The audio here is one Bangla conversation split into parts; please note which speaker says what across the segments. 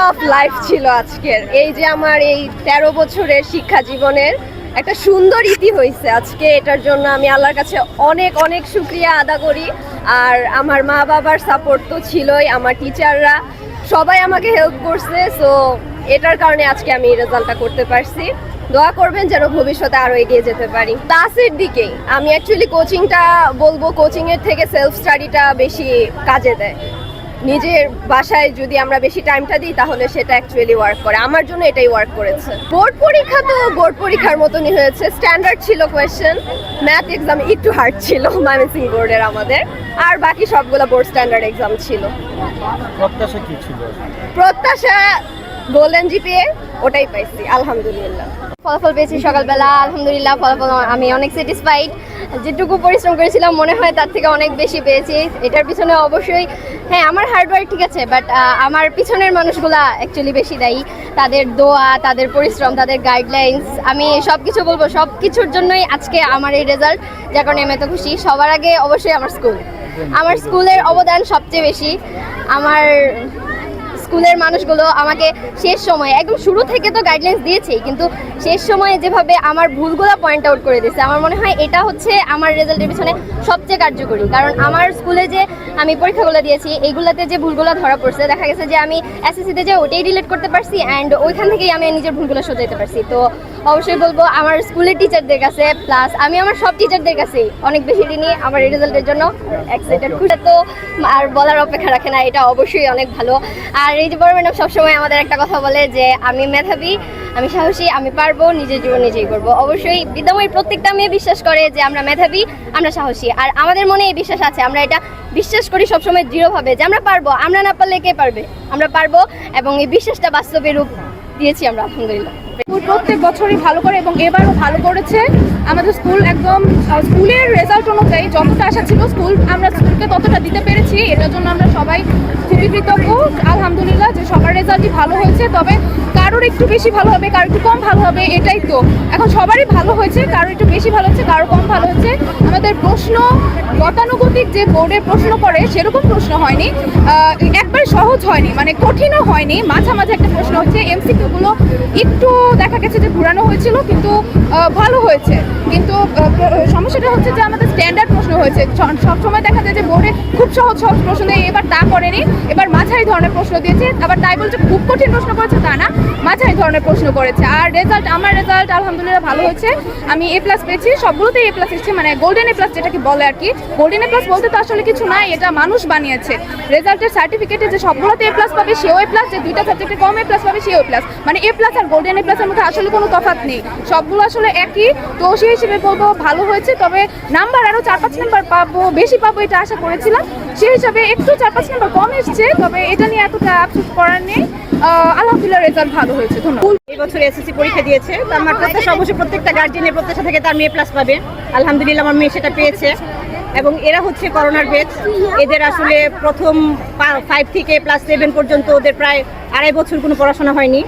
Speaker 1: অফ লাইফ ছিল আজকের। এই যে আমার এই 13 বছরের শিক্ষা জীবনের একটা সুন্দর ইতি হয়েছে আজকে, এটার জন্য আমি আল্লাহর কাছে অনেক অনেক শুকরিয়া আদা করি। আর আমার মা বাবার সাপোর্ট তো ছিলই, আমার টিচাররা সবাই আমাকে হেল্প করছে। সো এটার কারণে আজকে আমি এই রেজাল্টটা করতে পারছি। দোয়া করবেন যেন ভবিষ্যতে আরো এগিয়ে যেতে পারি। ক্লাসের দিকেই আমি অ্যাকচুয়ালি কোচিংটা বলবো, কোচিংয়ের থেকে সেলফ স্টাডিটা বেশি কাজে দেয়। নিজের বাসায় যদি আমরা বেশি টাইমটা দিই তাহলে সেটা অ্যাকচুয়ালি ওয়ার্ক করে। আমার জন্য এটাই ওয়ার্ক করেছে। বোর্ড পরীক্ষা তো বোর্ড পরীক্ষার মতনই হয়েছে, স্ট্যান্ডার্ড ছিল কোয়েশ্চেন। ম্যাথ এক্সাম একটু হার্ড ছিল ময়মনসিংহ বোর্ডের আমাদের, আর বাকি সবগুলো বোর্ড স্ট্যান্ডার্ড এক্সাম ছিল।
Speaker 2: প্রত্যাশা কি ছিল?
Speaker 1: প্রত্যাশা গোল্ডেন জিপিএ, ওটাই পাইছি আলহামদুলিল্লাহ।
Speaker 3: ফলাফল পেয়েছি সকালবেলা, আলহামদুলিল্লাহ। ফলাফল আমি অনেক স্যাটিসফাইড। যেটুকু পরিশ্রম করেছিলাম মনে হয় তার থেকে অনেক বেশি পেয়েছি। এটার পিছনে অবশ্যই হ্যাঁ আমার হার্ডওয়ার্ক ঠিক আছে, বাট আমার পিছনের মানুষগুলা অ্যাকচুয়ালি বেশি দায়ী। তাদের দোয়া, তাদের পরিশ্রম, তাদের গাইডলাইন্স, আমি সব কিছু বলবো, সব কিছুর জন্যই আজকে আমার এই রেজাল্ট, যার কারণে আমি এত খুশি। সবার আগে অবশ্যই আমার স্কুলের অবদান সবচেয়ে বেশি। আমার স্কুলের মানুষগুলো আমাকে শেষ সময়ে, একদম শুরু থেকে তো গাইডলাইন্স দিয়েছেই, কিন্তু শেষ সময়ে যেভাবে আমার ভুলগুলো পয়েন্ট আউট করে দিয়েছে, আমার মনে হয় এটা হচ্ছে আমার রেজাল্টের পিছনে সবচেয়ে কার্যকরী। কারণ আমার স্কুলে যে আমি পরীক্ষাগুলো দিয়েছি এইগুলোতে যে ভুলগুলো ধরা পড়ছে, দেখা গেছে যে আমি এসএসসিতে যে ওটাই রিলেট করতে পারছি, অ্যান্ড ওইখান থেকেই আমি নিজের ভুলগুলো সোজাইতে পারছি। তো অবশ্যই বলবো আমার স্কুলের টিচারদের কাছে, প্লাস আমি আমার সব টিচারদের কাছে অনেক বেশি ঋণী আমার এই রেজাল্টের জন্য। এক্সাইটেড, খুশি তো আর বলার অপেক্ষা রাখে না, এটা অবশ্যই অনেক ভালো। আর এই যে বড় ম্যাডাম সবসময় আমাদের একটা কথা বলে যে আমি মেধাবী, আমি সাহসী, আমি পারবো, নিজের জীবন নিজেই করবো। অবশ্যই বিদ্যাময়ী প্রত্যেকটা মেয়ে বিশ্বাস করে যে আমরা মেধাবী, আমরা সাহসী, আর আমাদের মনে এই বিশ্বাস আছে। আমরা এটা বিশ্বাস করি সবসময় দৃঢ়ভাবে যে আমরা পারবো, আমরা না পারলে কে পারবে, আমরা পারবো। এবং এই বিশ্বাসটা বাস্তবে রূপ দিয়েছি আমরা আলহামদুলিল্লাহ।
Speaker 4: প্রত্যেক বছরই ভালো করে এবং এবারও ভালো করেছে আমাদের স্কুল। একদম স্কুলের রেজাল্ট অনুযায়ী যতটা আশা ছিল আমরা স্কুলকে ততটা দিতে পেরেছি। এটার জন্য আমরা সবাই খুবই কৃতজ্ঞ আলহামদুলিল্লাহ যে সবার রেজাল্টই ভালো হয়েছে। তবে কারোর একটু বেশি ভালো হবে, কারোর একটু কম ভালো হবে, এটাই তো। এখন সবারই ভালো হয়েছে, কারোর একটু বেশি ভালো হচ্ছে, কারোর কম ভালো হচ্ছে। আমাদের প্রশ্ন গতানুগতিক যে বোর্ডে প্রশ্ন করে সেরকম প্রশ্ন হয়নি, একবার সহজ হয়নি, মানে কঠিনও হয়নি, মাঝামাঝি একটা প্রশ্ন হচ্ছে। এমসিকিউগুলো একটু দেখা গেছে যে ঘুরানো হয়েছিল, কিন্তু ভালো হয়েছে। কিন্তু সমস্যাটা হচ্ছে যে আমাদের স্ট্যান্ডার্ড প্রশ্ন হয়েছে। সবসময় দেখা যায় যে বোর্ডে খুব সহজ সহজ প্রশ্ন দেয়, এবার তা করেনি, এবার মাঝারি ধরনের প্রশ্ন দিয়েছে। আবার তাই বলছে খুব কঠিন প্রশ্ন করেছে তা না, মাঝারি ধরনের প্রশ্ন করেছে। আর আমার রেজাল্ট আলহামদুলিল্লাহ ভালো হয়েছে। আমি এ প্লাস পেয়েছি, সবগুলোতে এ প্লাস এসেছে, মানে গোল্ডেন এ প্লাস যেটাকে বলে আর কি। গোল্ডেন এ প্লাস বলতে তো আসলে কিছু নাই, এটা মানুষ বানিয়েছে। রেজাল্টের সার্টিফিকেটে যে সবগুলোতে এ প্লাস পাবে সেও এ প্লাস, যে দুইটা সাবজেক্টে কম এ প্লাস পাবে সেও এ প্লাস, মানে এ প্লাস আর গোল্ডেন এ প্লাসের মধ্যে আসলে কোনো তফাৎ নেই, সবগুলো আসলে একই। তো সেই হিসেবে বলবো ভালো হয়েছে। তবে নাম্বার আরও 4-5 নাম্বার পাবো, বেশি পাবো এটা আশা করেছিলাম। সেই হিসাবে একটু 4-5 নাম্বার কম এসছে, তবে এটা নিয়ে এতটা আফসোস করার নেই। আলহামদুলিল্লাহ রেজাল্ট ভালো হয়েছে। ধন্যবাদ।
Speaker 5: এই বছর এসএসসি পরীক্ষা দিয়েছে, তো আমার প্রত্যাশা অবশ্যই প্রত্যেকটা গার্জিয়ানের প্রত্যাশা থেকে তার মেয়ে প্লাস পাবে। আলহামদুলিল্লাহ আমার মেয়ে সেটা পেয়েছে। এবং এরা হচ্ছে করোনার ব্যাচ, এদের আসলে প্রথম 5 থেকে ক্লাস 7 পর্যন্ত ওদের প্রায় 2.5 বছর কোনো পড়াশোনা হয়নি।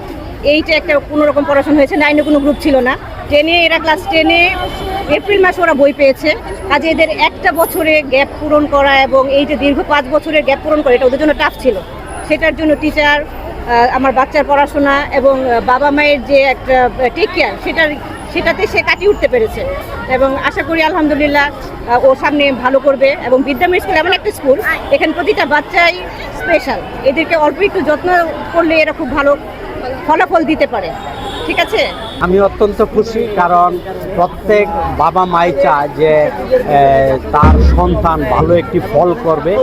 Speaker 5: এইটা একটা কোনো রকম পড়াশোনা হয়েছে, 9-এ কোনো গ্রুপ ছিল না। 10-এ এরা ক্লাস 10-এ এপ্রিল মাসে ওরা বই পেয়েছে। কাজে এদের একটা বছরে গ্যাপ পূরণ করা এবং এই যে দীর্ঘ 5 বছরের গ্যাপ পূরণ করা, এটা ওদের জন্য টাফ ছিল। সেটার জন্য টিচার, আমার বাচ্চার পড়াশোনা এবং বাবা মায়ের যে একটা টেক কেয়ার, সেটাতে সে কাটিয়ে উঠতে পেরেছে। এবং আশা করি আলহামদুলিল্লাহ ও সামনে ভালো করবে। এবং বিদ্যাময়ী স্কুল এমন একটা স্কুল, এখানে প্রতিটা বাচ্চাই স্পেশাল। এদেরকে অল্প একটু যত্ন করলে এরা খুব ভালো ফলাফল দিতে পারে। ঠিক আছে,
Speaker 2: আমি অত্যন্ত খুশি, কারণ প্রত্যেক বাবা মাই চায় যে তার সন্তান ভালো একটি ফল করবে,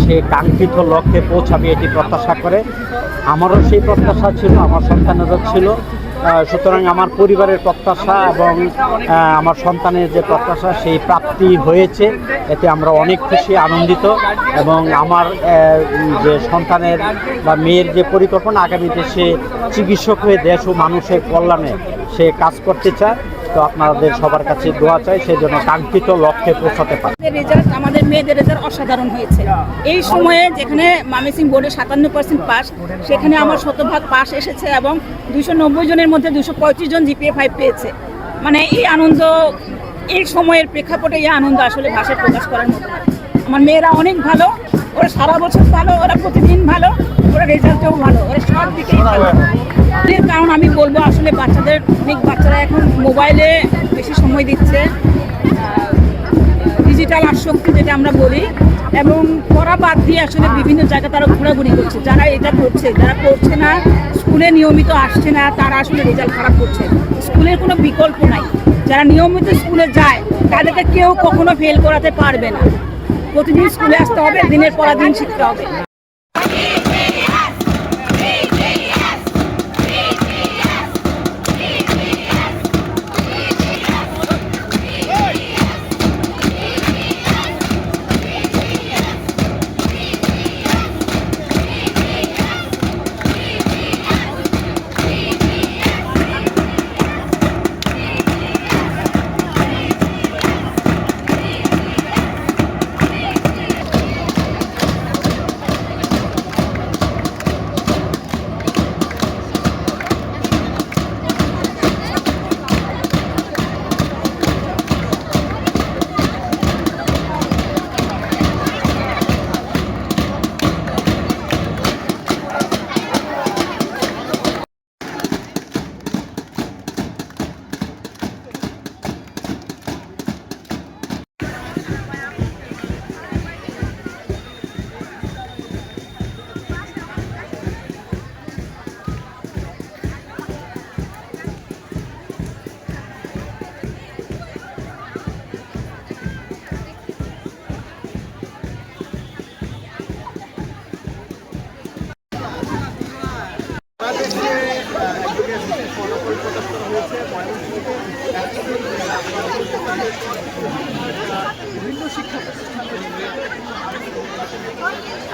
Speaker 2: সে কাঙ্ক্ষিত লক্ষ্যে পৌঁছাবে, এটি প্রত্যাশা করে। আমারও সেই প্রত্যাশা ছিল, আমার সন্তানেরও ছিল। সুতরাং আমার পরিবারের প্রত্যাশা এবং আমার সন্তানের যে প্রত্যাশা সেই প্রাপ্তি হয়েছে, এতে আমরা অনেক খুশি, আনন্দিত। এবং আমার যে সন্তানের বা মেয়ের যে পরিকল্পনা, আগামীতে সে চিকিৎসক হয়ে দেশ ও মানুষের কল্যাণে সে কাজ করতে চায়। তো আপনাদের সবার কাছে দোয়া চাই, সেই জন্য কাঙ্ক্ষিত লক্ষ্যে পৌঁছাতে পারে।
Speaker 5: রেজাল্ট, আমাদের মেয়েদের রেজাল্ট অসাধারণ হয়েছে। এই সময়ে যেখানে ময়মনসিংহ বোর্ডে 57% পাস, সেখানে আমার 100% পাস এসেছে এবং 290 জনের মধ্যে 235 জন জিপিএ 5 পেয়েছে। মানে এই আনন্দ, এই সময়ের প্রেক্ষাপটে এই আনন্দ আসলে ভাষায় প্রকাশ করার মতো না। আমার মেয়েরা অনেক ভালো,
Speaker 6: ওরা সারা বছর ভালো, ওরা প্রতিদিন ভালো, ওরা রেজাল্টেও ভালো, ওরা সব দিকেই ভালো। এর কারণ আমি বলবো আসলে বাচ্চাদের, অনেক বাচ্চারা এখন মোবাইলে বেশি সময় দিচ্ছে, ডিজিটাল আসক্তি যেটা আমরা বলি, এবং পড়া বাদ দিয়ে আসলে বিভিন্ন জায়গায় তারা ঘোরাঘুরি করছে। যারা এটা করছে, যারা করছে না, স্কুলে নিয়মিত আসছে না, তারা আসলে রেজাল্ট খারাপ করছে। স্কুলের কোনো বিকল্প নাই। যারা নিয়মিত স্কুলে যায় তাদেরকে কেউ কখনো ফেল করাতে পারবে না। প্রতিদিন স্কুলে আসতে হবে, দিনের পর দিন শিখতে হবে।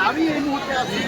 Speaker 7: আমি এই মুহূর্তে আছি